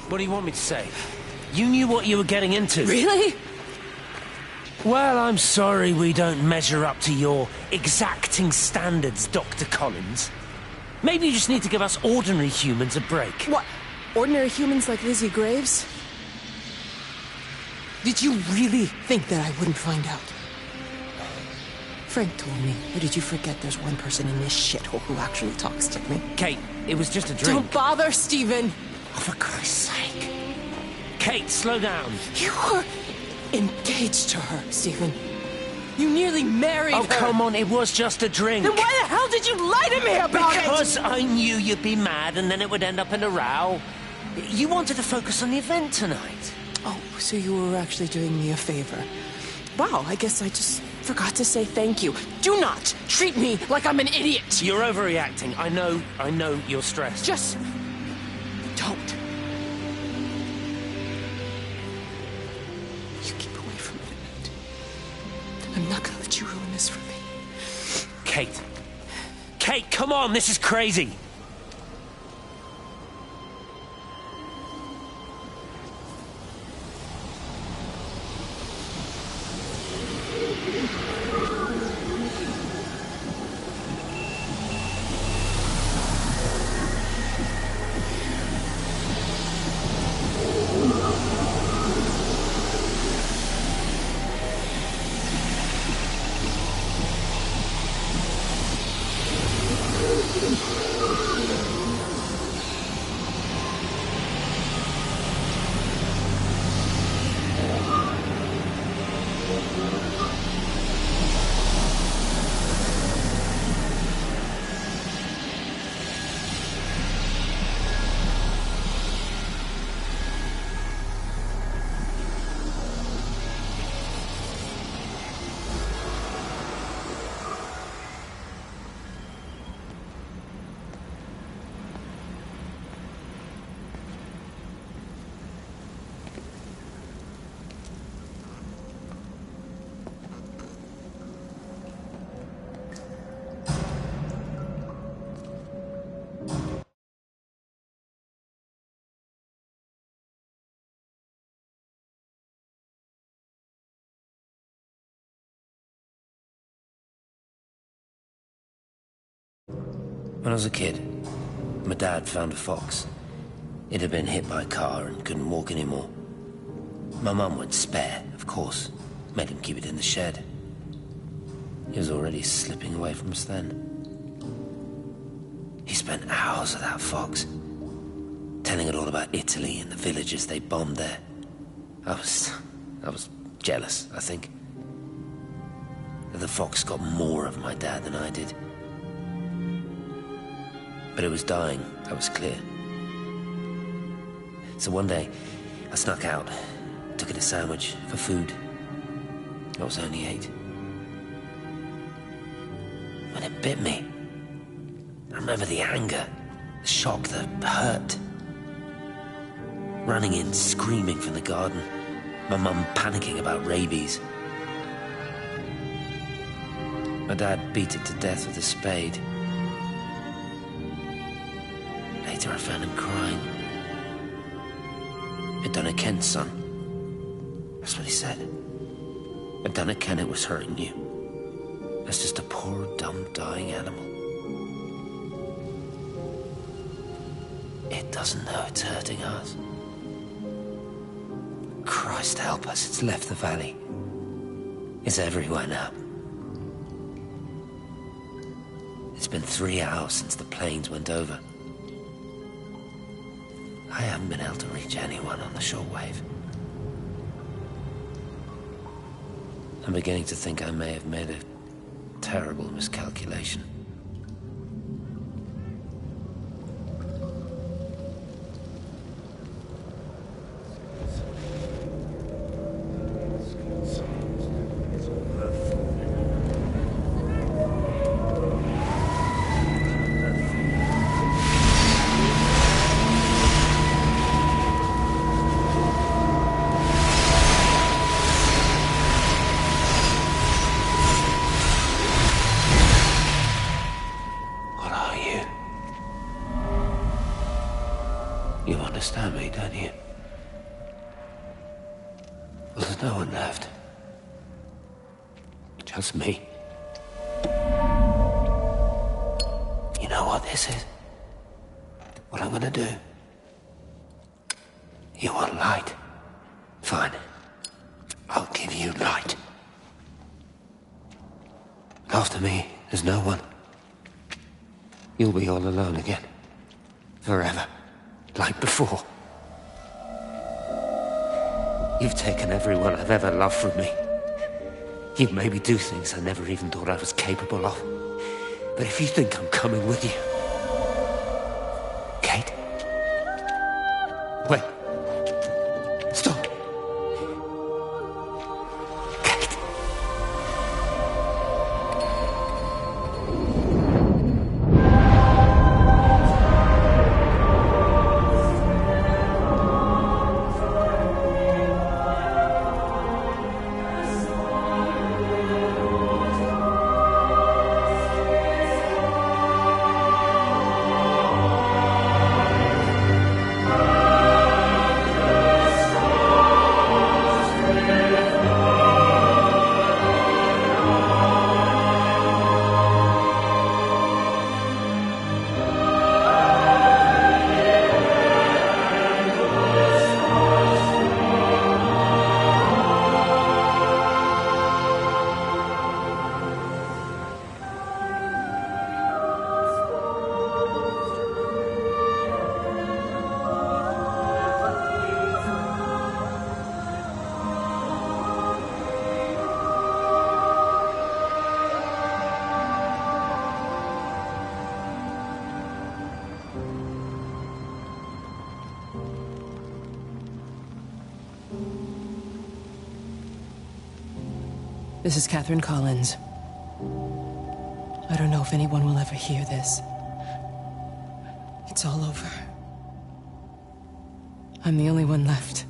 What do you want me to say? You knew what you were getting into. Really? Well, I'm sorry we don't measure up to your exacting standards, Dr. Collins. Maybe you just need to give us ordinary humans a break. What? Ordinary humans like Lizzie Graves? Did you really think that I wouldn't find out? Frank told me. Or did you forget there's one person in this shithole who actually talks to me? Kate, it was just a drink. Don't bother, Stephen! Oh, for Christ's sake. Kate, slow down. You were engaged to her, Stephen. You nearly married her. Oh, come on, it was just a drink. Then why the hell did you lie to me about it? Because I knew you'd be mad and then it would end up in a row. You wanted to focus on the event tonight. Oh, so you were actually doing me a favor. Wow, I guess I just forgot to say thank you. Do not treat me like I'm an idiot. You're overreacting. I know you're stressed. Just don't. You keep away from it. I'm not gonna let you ruin this for me. Kate. Kate, come on, this is crazy. When I was a kid, my dad found a fox. It had been hit by a car and couldn't walk anymore. My mum went spare, of course. Made him keep it in the shed. He was already slipping away from us then. He spent hours with that fox, telling it all about Italy and the villages they bombed there. I was jealous, I think. That the fox got more of my dad than I did. But it was dying, that was clear. So one day, I snuck out, took it a sandwich for food. I was only 8. When it bit me, I remember the anger, the shock, the hurt. Running in, screaming from the garden. My mum panicking about rabies. My dad beat it to death with a spade. Later I found him crying. I'd done it, Ken's son. That's what he said. I'd done it, Ken, it was hurting you. That's just a poor, dumb, dying animal. It doesn't know it's hurting us. Christ help us, it's left the valley. It's everywhere now. It's been 3 hours since the planes went over. I haven't been able to reach anyone on the shortwave. I'm beginning to think I may have made a terrible miscalculation. You understand me, don't you? Well, there's no one left. Just me. You know what this is? What I'm gonna do? You want light? Fine. I'll give you light. After me, there's no one. You'll be all alone again. Forever. Like before. You've taken everyone I've ever loved from me. You've made me do things I never even thought I was capable of. But if you think I'm coming with you... Kate? Wait. Stop. Kate. This is Catherine Collins. I don't know if anyone will ever hear this. It's all over. I'm the only one left.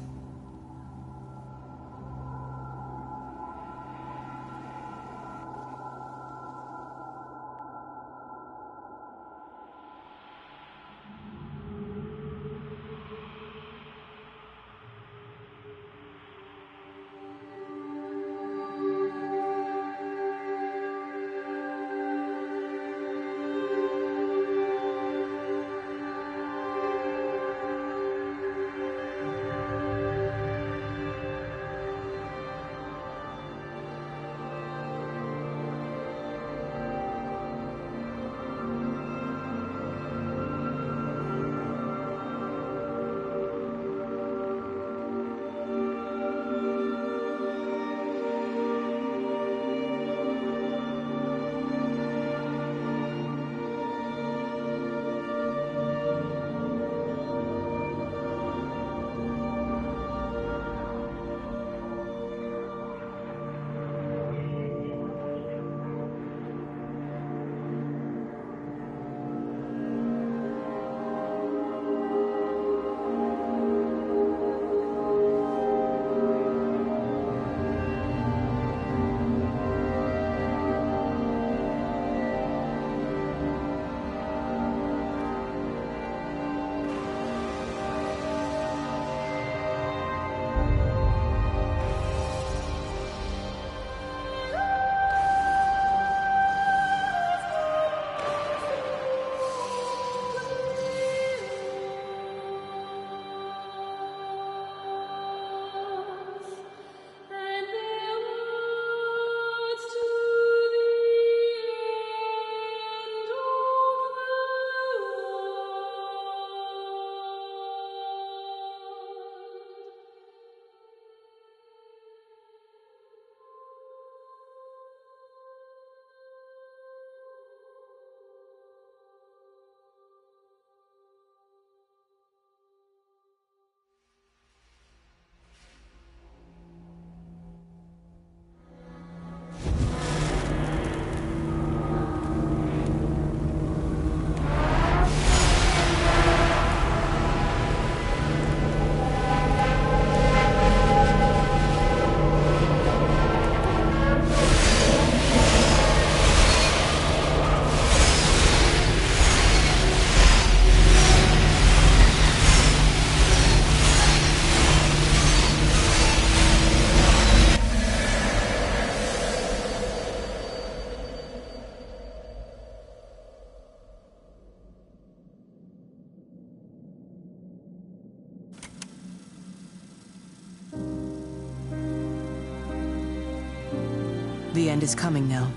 end is coming now.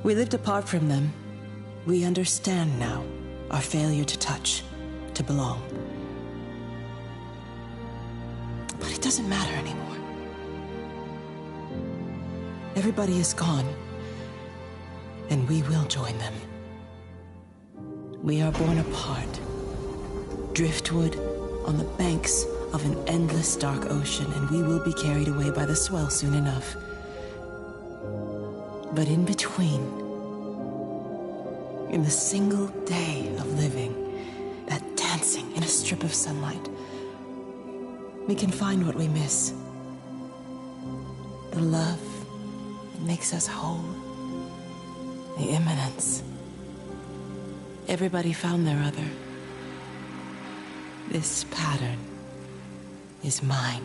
We lived apart from them. We understand now our failure to touch, to belong. But it doesn't matter anymore. Everybody is gone, and we will join them. We are born apart, driftwood on the banks of an endless dark ocean, and we will be carried away by the swell soon enough. But in between, in the single day of living, that dancing in a strip of sunlight, we can find what we miss. The love that makes us whole. The imminence. Everybody found their other. This pattern is mine.